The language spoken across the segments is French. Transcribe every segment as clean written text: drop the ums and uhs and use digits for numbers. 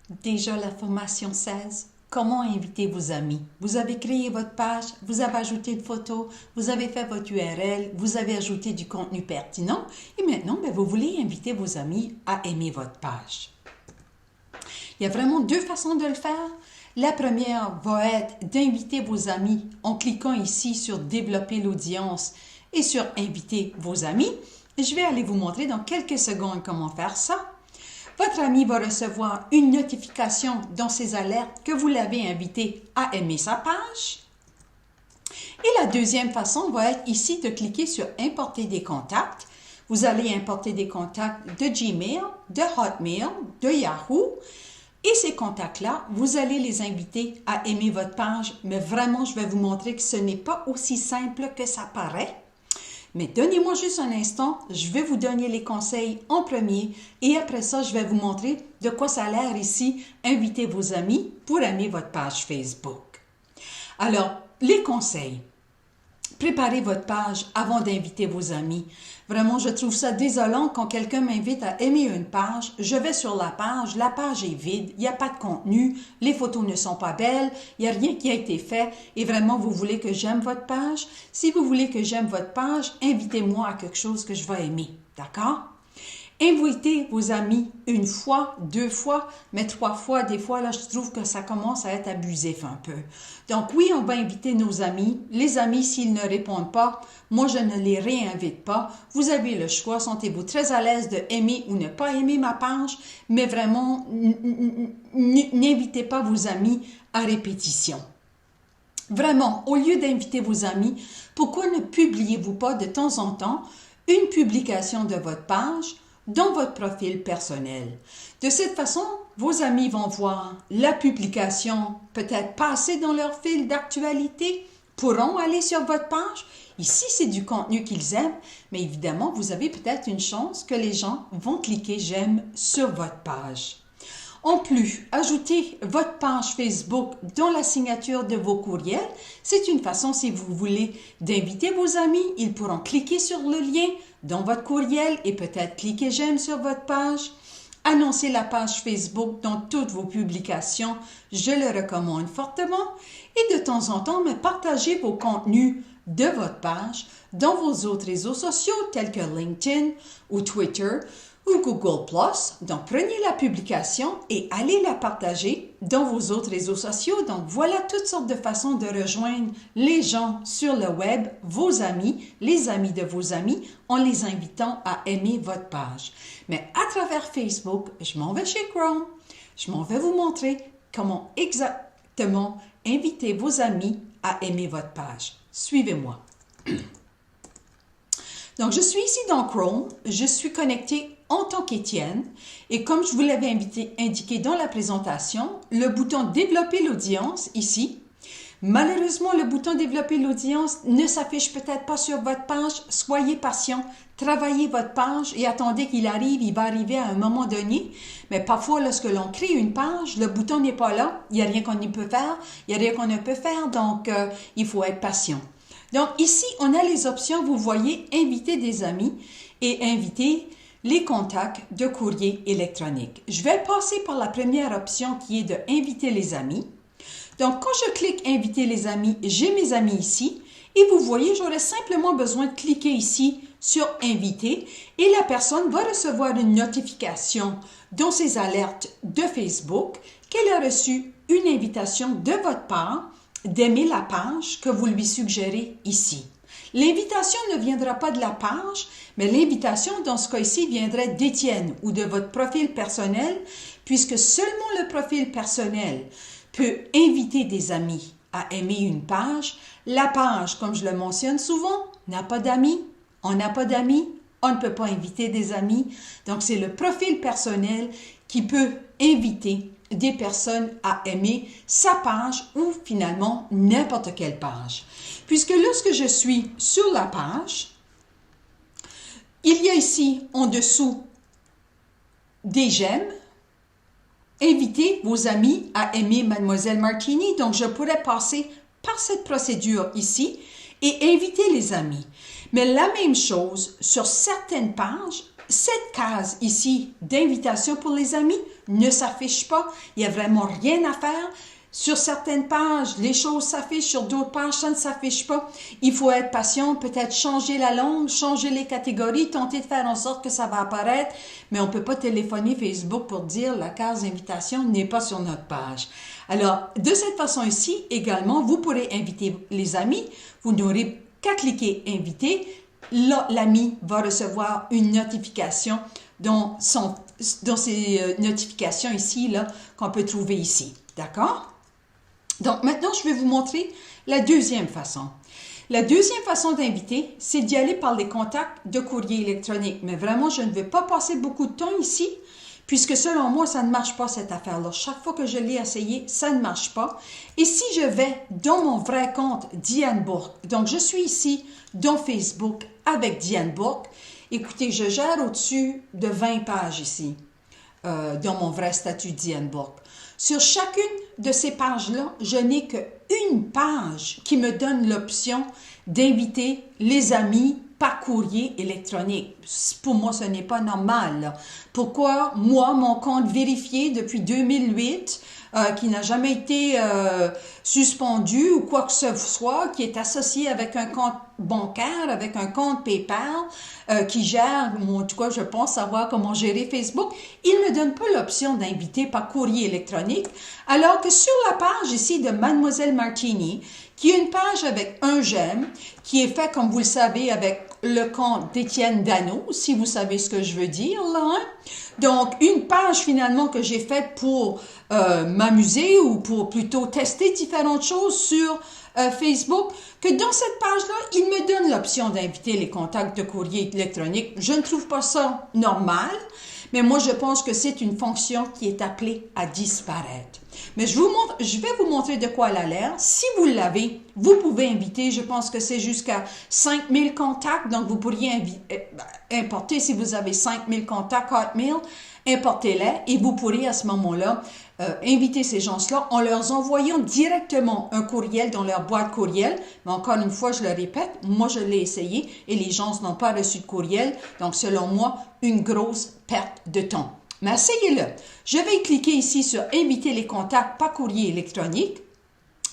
Déjà la formation 16, comment inviter vos amis? Vous avez créé votre page, vous avez ajouté une photo, vous avez fait votre URL, vous avez ajouté du contenu pertinent et maintenant, vous voulez inviter vos amis à aimer votre page. Il y a vraiment deux façons de le faire. La première va être d'inviter vos amis en cliquant ici sur « Développer l'audience » et sur « Inviter vos amis ». Je vais aller vous montrer dans quelques secondes comment faire ça. Votre ami va recevoir une notification dans ses alertes que vous l'avez invité à aimer sa page. Et la deuxième façon va être ici de cliquer sur « Importer des contacts ». Vous allez importer des contacts de Gmail, de Hotmail, de Yahoo. Et ces contacts-là, vous allez les inviter à aimer votre page. Mais vraiment, je vais vous montrer que ce n'est pas aussi simple que ça paraît. Mais donnez-moi juste un instant, je vais vous donner les conseils en premier et après ça, je vais vous montrer de quoi ça a l'air ici, inviter vos amis pour aimer votre page Facebook. Alors, les conseils. Préparez votre page avant d'inviter vos amis. Vraiment, je trouve ça désolant quand quelqu'un m'invite à aimer une page. Je vais sur la page est vide, il n'y a pas de contenu, les photos ne sont pas belles, il n'y a rien qui a été fait et vraiment, vous voulez que j'aime votre page? Si vous voulez que j'aime votre page, invitez-moi à quelque chose que je vais aimer, d'accord? Invitez vos amis une fois, deux fois, mais trois fois, des fois, là, je trouve que ça commence à être abusif un peu. Donc oui, on va inviter nos amis. Les amis, s'ils ne répondent pas, moi, je ne les réinvite pas. Vous avez le choix. Sentez-vous très à l'aise de aimer ou ne pas aimer ma page, mais vraiment, n'invitez pas vos amis à répétition. Vraiment, au lieu d'inviter vos amis, pourquoi ne publiez-vous pas de temps en temps une publication de votre page dans votre profil personnel? De cette façon, vos amis vont voir la publication peut-être passer dans leur fil d'actualité, pourront aller sur votre page. Ici, c'est du contenu qu'ils aiment, mais évidemment, vous avez peut-être une chance que les gens vont cliquer « J'aime » sur votre page. En plus, ajoutez votre page Facebook dans la signature de vos courriels. C'est une façon, si vous voulez, d'inviter vos amis. Ils pourront cliquer sur le lien dans votre courriel et peut-être cliquer « J'aime » sur votre page. Annoncez la page Facebook dans toutes vos publications. Je le recommande fortement. Et de temps en temps, partagez vos contenus de votre page dans vos autres réseaux sociaux tels que LinkedIn ou Twitter ou Google+. Donc, prenez la publication et allez la partager dans vos autres réseaux sociaux. Donc, voilà toutes sortes de façons de rejoindre les gens sur le web, vos amis, les amis de vos amis, en les invitant à aimer votre page. Mais à travers Facebook, je m'en vais chez Chrome. Je m'en vais vous montrer comment exactement inviter vos amis à aimer votre page. Suivez-moi. Donc, je suis ici dans Chrome. Je suis connectée en tant qu'Étienne. Et comme je vous l'avais indiqué dans la présentation, le bouton « Développer l'audience » ici. Malheureusement, le bouton « Développer l'audience » ne s'affiche peut-être pas sur votre page. Soyez patient, travaillez votre page et attendez qu'il arrive. Il va arriver à un moment donné. Mais parfois, lorsque l'on crée une page, le bouton n'est pas là. Il n'y a rien qu'on ne peut faire. Il n'y a rien qu'on ne peut faire. Donc, il faut être patient. Donc, ici, on a les options. Vous voyez « Inviter des amis » et « Inviter les contacts de courrier électronique ». Je vais passer par la première option qui est de « Inviter les amis ». Donc, quand je clique « Inviter les amis », j'ai mes amis ici. Et vous voyez, j'aurais simplement besoin de cliquer ici sur « Inviter » et la personne va recevoir une notification dans ses alertes de Facebook qu'elle a reçu une invitation de votre part d'aimer la page que vous lui suggérez ici. L'invitation ne viendra pas de la page, mais l'invitation, dans ce cas-ci, viendrait d'Étienne ou de votre profil personnel, puisque seulement le profil personnel peut inviter des amis à aimer une page. La page, comme je le mentionne souvent, n'a pas d'amis. On n'a pas d'amis, on ne peut pas inviter des amis. Donc, c'est le profil personnel qui peut inviter des personnes à aimer sa page ou finalement n'importe quelle page. Puisque lorsque je suis sur la page, il y a ici en dessous des j'aime, inviter vos amis à aimer Mademoiselle Martini. Donc, je pourrais passer par cette procédure ici et inviter les amis. Mais la même chose sur certaines pages, cette case ici d'invitation pour les amis ne s'affiche pas. Il n'y a vraiment rien à faire. Sur certaines pages, les choses s'affichent, sur d'autres pages, ça ne s'affiche pas. Il faut être patient, peut-être changer la langue, changer les catégories, tenter de faire en sorte que ça va apparaître, mais on ne peut pas téléphoner Facebook pour dire la case d'invitation n'est pas sur notre page. Alors, de cette façon ici, également, vous pourrez inviter les amis. Vous n'aurez qu'à cliquer « Inviter ». Là, l'ami va recevoir une notification dans ces notifications ici, là, qu'on peut trouver ici. D'accord? Donc, maintenant, je vais vous montrer la deuxième façon. La deuxième façon d'inviter, c'est d'y aller par les contacts de courrier électronique. Mais vraiment, je ne vais pas passer beaucoup de temps ici, puisque selon moi, ça ne marche pas cette affaire-là. Chaque fois que je l'ai essayé, ça ne marche pas. Et si je vais dans mon vrai compte Diane Bourque, donc je suis ici dans Facebook avec Diane Bourque, écoutez, je gère au-dessus de 20 pages ici, dans mon vrai statut Diane Bourque. Sur chacune de ces pages-là, je n'ai qu'une page qui me donne l'option d'inviter les amis par courrier électronique. Pour moi, ce n'est pas normal, là. Pourquoi, moi, mon compte vérifié depuis 2008, qui n'a jamais été suspendu ou quoi que ce soit, qui est associé avec un compte bancaire, avec un compte PayPal, qui gère, ou en tout cas, je pense savoir comment gérer Facebook, il ne me donne pas l'option d'inviter par courrier électronique, alors que sur la page ici de Mademoiselle Martini, qui est une page avec un j'aime, qui est fait, comme vous le savez, avec le compte d'Étienne Dano, si vous savez ce que je veux dire, là. Hein? Donc, une page finalement que j'ai faite pour m'amuser ou pour plutôt tester différentes choses sur Facebook, que dans cette page-là, il me donne l'option d'inviter les contacts de courrier électronique. Je ne trouve pas ça normal, mais moi, je pense que c'est une fonction qui est appelée à disparaître. Mais je vais vous montrer de quoi elle a l'air. Si vous l'avez, vous pouvez inviter, je pense que c'est jusqu'à 5000 contacts, donc vous pourriez importer, si vous avez 5000 contacts Hotmail, importez-les et vous pourrez à ce moment-là inviter ces gens-là en leur envoyant directement un courriel dans leur boîte courriel. Mais encore une fois, je le répète, moi je l'ai essayé et les gens n'ont pas reçu de courriel. Donc selon moi, une grosse perte de temps. Mais essayez-le. Je vais cliquer ici sur « Inviter les contacts par courrier électronique ».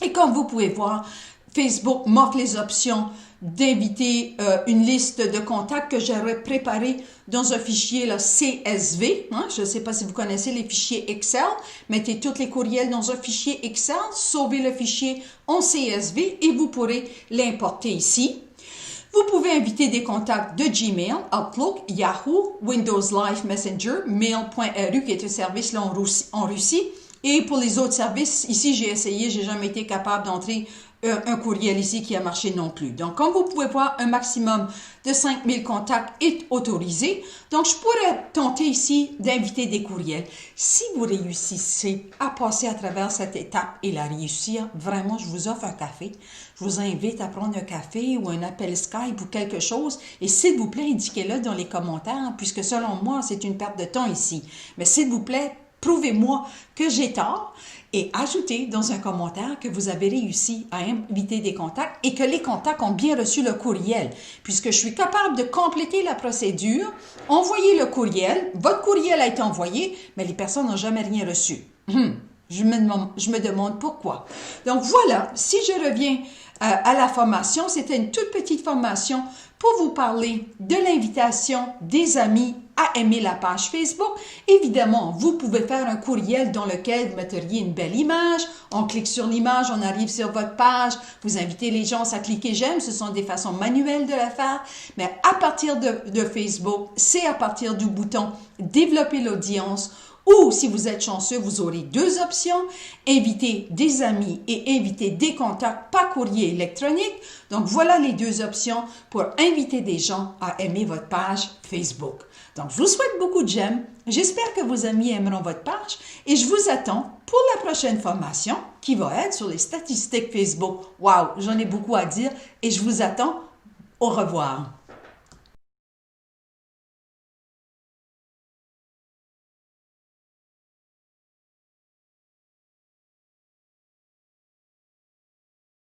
Et comme vous pouvez voir, Facebook m'offre les options d'inviter une liste de contacts que j'aurais préparé dans un fichier là, CSV. Hein? Je ne sais pas si vous connaissez les fichiers Excel. Mettez tous les courriels dans un fichier Excel, sauvez le fichier en CSV et vous pourrez l'importer ici. Vous pouvez inviter des contacts de Gmail, Outlook, Yahoo, Windows Live Messenger, Mail.ru qui est un service là en Russie. Et pour les autres services, ici j'ai essayé, j'ai jamais été capable d'entrer un courriel ici qui a marché non plus. Donc, comme vous pouvez voir, un maximum de 5000 contacts est autorisé. Donc, je pourrais tenter ici d'inviter des courriels. Si vous réussissez à passer à travers cette étape et la réussir, vraiment, je vous offre un café. Je vous invite à prendre un café ou un appel Skype ou quelque chose. Et s'il vous plaît, indiquez-le dans les commentaires, puisque selon moi, c'est une perte de temps ici. Mais s'il vous plaît, prouvez-moi que j'ai tort et ajoutez dans un commentaire que vous avez réussi à inviter des contacts et que les contacts ont bien reçu le courriel. Puisque je suis capable de compléter la procédure, envoyer le courriel, votre courriel a été envoyé, mais les personnes n'ont jamais rien reçu. Je me demande pourquoi. Donc voilà, si je reviens à la formation, c'était une toute petite formation pour vous parler de l'invitation des amis à aimer la page Facebook. Évidemment, vous pouvez faire un courriel dans lequel vous metteriez une belle image. On clique sur l'image, on arrive sur votre page. Vous invitez les gens à cliquer « J'aime ». Ce sont des façons manuelles de la faire. Mais à partir de Facebook, c'est à partir du bouton « Développer l'audience » ou, si vous êtes chanceux, vous aurez deux options, inviter des amis et inviter des contacts par courrier électronique. Donc, voilà les deux options pour inviter des gens à aimer votre page Facebook. Donc, je vous souhaite beaucoup de j'aime. J'espère que vos amis aimeront votre page et je vous attends pour la prochaine formation qui va être sur les statistiques Facebook. Wow, j'en ai beaucoup à dire et je vous attends. Au revoir.